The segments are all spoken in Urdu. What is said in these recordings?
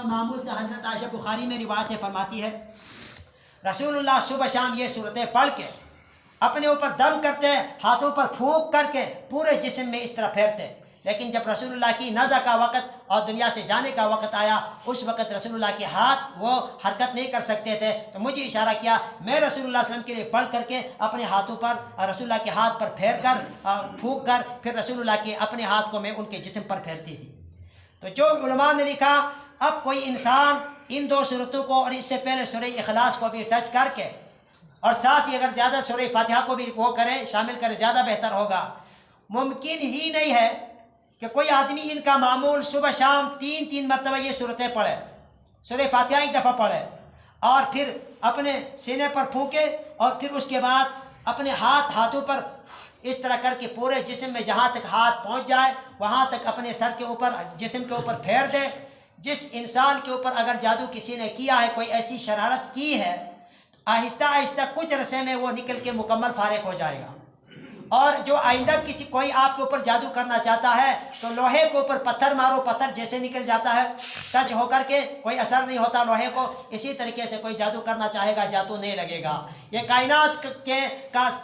معمول کا حضرت عائشہ بخاری میں روایت فرماتی ہے رسول اللہ صبح شام یہ صورتیں پڑھ کے اپنے اوپر دم کرتے، ہاتھوں پر پھونک کر کے پورے جسم میں اس طرح پھیرتے، لیکن جب رسول اللہ کی نزع کا وقت اور دنیا سے جانے کا وقت آیا اس وقت رسول اللہ کے ہاتھ وہ حرکت نہیں کر سکتے تھے، تو مجھے اشارہ کیا، میں رسول اللہ صلی اللہ علیہ وسلم کے لیے پڑھ کر کے اپنے ہاتھوں پر رسول اللہ کے ہاتھ پر پھیر کر پھونک کر پھر رسول اللہ کے اپنے ہاتھ کو میں ان کے جسم پر پھیرتی تھی۔ تو جو علماء نے لکھا اب کوئی انسان ان دو صورتوں کو اور اس سے پہلے سورہ اخلاص کو بھی ٹچ کر کے اور ساتھ ہی اگر زیادہ سورہ فاتحہ کو بھی وہ کرے شامل کرے زیادہ بہتر ہوگا۔ ممکن ہی نہیں ہے کہ کوئی آدمی ان کا معمول صبح شام 3 مرتبہ یہ صورتیں پڑھے، سورہ فاتحہ ایک دفعہ پڑھے اور پھر اپنے سینے پر پھونکے اور پھر اس کے بعد اپنے ہاتھوں پر اس طرح کر کے پورے جسم میں جہاں تک ہاتھ پہنچ جائے وہاں تک اپنے سر کے اوپر جسم کے اوپر پھیر دے۔ جس انسان کے اوپر اگر جادو کسی نے کیا ہے، کوئی ایسی شرارت کی ہے، آہستہ آہستہ کچھ عرصے میں وہ نکل کے مکمل فارغ ہو جائے گا۔ اور جو آئندہ کوئی آپ کے اوپر جادو کرنا چاہتا ہے تو لوہے کے اوپر پتھر مارو، پتھر جیسے نکل جاتا ہے ٹچ ہو کر کے کوئی اثر نہیں ہوتا لوہے کو، اسی طریقے سے کوئی جادو کرنا چاہے گا جادو نہیں لگے گا۔ یہ کائنات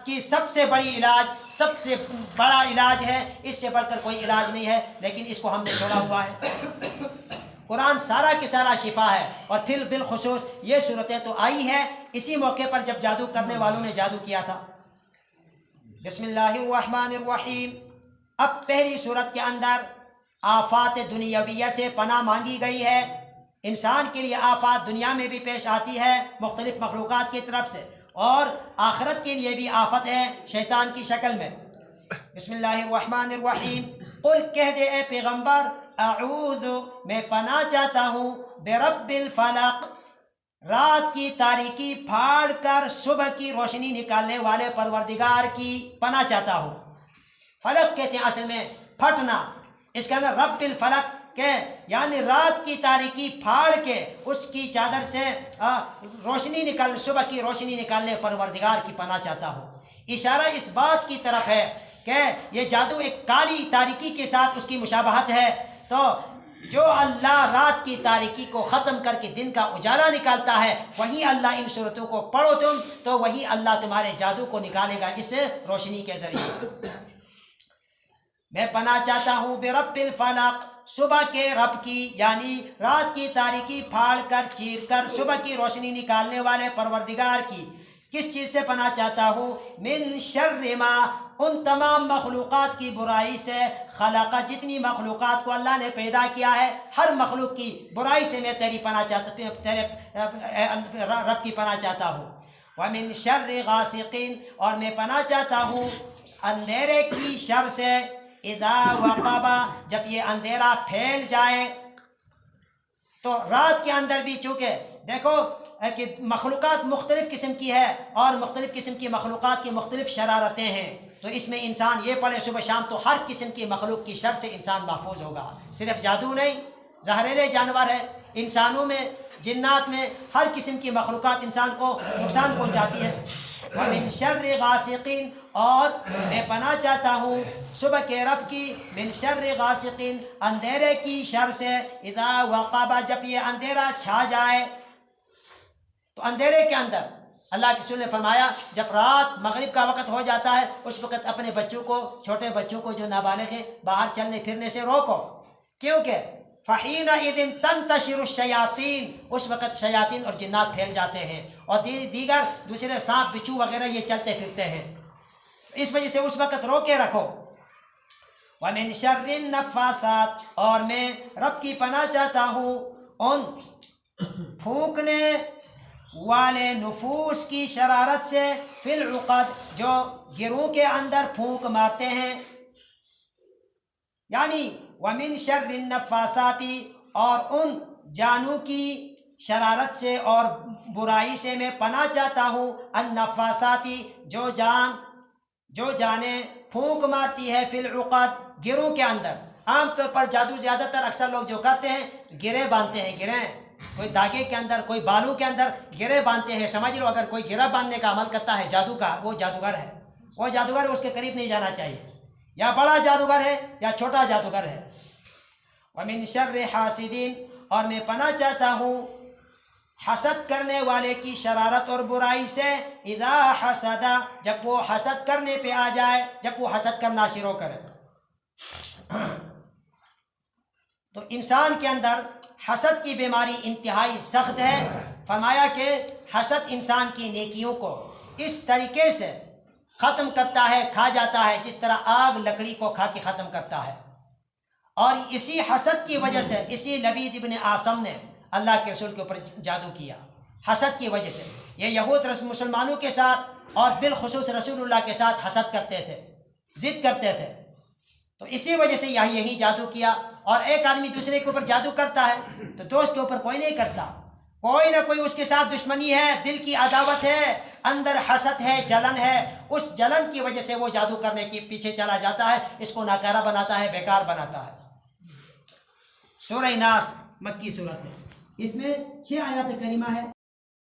کی سب سے بڑی علاج، سب سے بڑا علاج ہے، اس سے بڑھ کر کوئی علاج نہیں ہے، لیکن اس کو ہم نے چھوڑا ہوا ہے۔ قرآن سارا کی سارا شفا ہے، اور پھر بالخصوص یہ صورتیں تو آئی ہے اسی موقع پر جب جادو کرنے والوں نے جادو کیا تھا۔ بسم اللہ الرحمن الرحیم۔ اب پہلی صورت کے اندر آفات دنیاویہ سے پناہ مانگی گئی ہے۔ انسان کے لیے آفات دنیا میں بھی پیش آتی ہے مختلف مخلوقات کی طرف سے، اور آخرت کے لیے بھی آفت ہے شیطان کی شکل میں۔ بسم اللہ الرحمن الرحیم۔ قل کہہ دے اے پیغمبر، اعوذ میں پناہ چاہتا ہوں برب الفلق، رات کی تاریکی پھاڑ کر صبح کی روشنی نکالنے والے پروردگار کی پناہ چاہتا ہوں۔ فلق کہتے ہیں اصل میں پھٹنا، اس کے اندر رب الفلق کہ یعنی رات کی تاریکی پھاڑ کے اس کی چادر سے صبح کی روشنی نکالنے پروردگار کی پناہ چاہتا ہوں۔ اشارہ اس بات کی طرف ہے کہ یہ جادو ایک کالی تاریکی کے ساتھ اس کی مشابہت ہے، تو جو اللہ رات کی تاریکی کو ختم کر کے دن کا اجالا نکالتا ہے، وہی اللہ ان صورتوں کو پڑھو تم تو وہی اللہ تمہارے جادو کو نکالے گا اس روشنی کے ذریعے۔ میں پناہ چاہتا ہوں برب الفلق، صبح کے رب کی، یعنی رات کی تاریکی پھاڑ کر چیر کر صبح کی روشنی نکالنے والے پروردگار کی۔ کس چیز سے پناہ چاہتا ہوں؟ من شر ما، ان تمام مخلوقات کی برائی سے، خلق، جتنی مخلوقات کو اللہ نے پیدا کیا ہے ہر مخلوق کی برائی سے میں تیری پناہ چاہتا ہوں، تیرے رب کی پناہ چاہتا ہوں۔ ومن شر غاسق، اور میں پناہ چاہتا ہوں اندھیرے کی شر سے، اذا وقب، جب یہ اندھیرا پھیل جائے۔ تو رات کے اندر بھی چونکہ دیکھو کہ مخلوقات مختلف قسم کی ہے اور مختلف قسم کی مخلوقات کی مختلف شرارتیں ہیں، تو اس میں انسان یہ پڑھے صبح شام تو ہر قسم کی مخلوق کی شر سے انسان محفوظ ہوگا۔ صرف جادو نہیں، زہریلے جانور ہے، انسانوں میں، جنات میں، ہر قسم کی مخلوقات انسان کو نقصان پہنچاتی ہے۔ ومن شر غاسق، اور میں پناہ چاہتا ہوں صبح کے رب کی، من شر غاسق، اندھیرے کی شر سے، اذا وقب، جب یہ اندھیرا چھا جائے۔ تو اندھیرے کے اندر اللہ کے رسول نے فرمایا جب رات مغرب کا وقت ہو جاتا ہے اس وقت اپنے بچوں کو، چھوٹے بچوں کو جو نابالغ ہیں، باہر چلنے پھرنے سے روکو، کیونکہ فَحِينَئِذٍ تَنْتَشِرُ الشَّيَاطِينُ، اس وقت شیاطین اور جنات پھیل جاتے ہیں اور دیگر دوسرے سانپ بچھو وغیرہ یہ چلتے پھرتے ہیں، اس وجہ سے اس وقت روکے رکھو۔ وَمِن شَرِّ النَّفَّاثَاتِ، اور میں رب کی پناہ چاہتا ہوں ان پھونکنے والے نفوس کی شرارت سے، فی العقد، جو گروہ کے اندر پھونک مارتے ہیں، یعنی ومن شر النفاثات، اور ان جانوں کی شرارت سے اور برائی سے میں پناہ چاہتا ہوں، النفاثات، جو جانیں پھونک مارتی ہے، فی العقد، گروہ کے اندر۔ عام طور پر جادو زیادہ تر اکثر لوگ جو کرتے ہیں گرے باندھتے ہیں، گرے، کوئی دھاگے کے اندر، کوئی بالوں کے اندر گرے باندھتے ہیں۔ سمجھ لو اگر کوئی گرہ باندھنے کا عمل کرتا ہے جادو کا، وہ جادوگر ہے، وہ جادوگر اس کے قریب نہیں جانا چاہیے، یا بڑا جادوگر ہے یا چھوٹا جادوگر ہے۔ ومن شر حاسدین، اور میں پناہ چاہتا ہوں حسد کرنے والے کی شرارت اور برائی سے، اذا حسد، جب وہ حسد کرنے پہ آ جائے، جب وہ حسد کرنا شروع کرے۔ تو انسان کے اندر حسد کی بیماری انتہائی سخت ہے۔ فرمایا کہ حسد انسان کی نیکیوں کو اس طریقے سے ختم کرتا ہے، کھا جاتا ہے جس طرح آگ لکڑی کو کھا کے ختم کرتا ہے۔ اور اسی حسد کی وجہ سے اسی لبید ابن عاصم نے اللہ کے رسول کے اوپر جادو کیا، حسد کی وجہ سے۔ یہ یہود مسلمانوں کے ساتھ اور بالخصوص رسول اللہ کے ساتھ حسد کرتے تھے، ضد کرتے تھے، تو اسی وجہ سے یہی جادو کیا۔ اور ایک آدمی دوسرے کے اوپر جادو کرتا ہے تو دوست کے اوپر کوئی نہیں کرتا، کوئی نہ کوئی اس کے ساتھ دشمنی ہے، دل کی عداوت ہے، اندر حسد ہے، جلن ہے، اس جلن کی وجہ سے وہ جادو کرنے کے پیچھے چلا جاتا ہے، اس کو ناکارہ بناتا ہے، بیکار بناتا ہے۔ سورہ ناس مکی صورت ہے، اس میں 6 آیات کریمہ ہے۔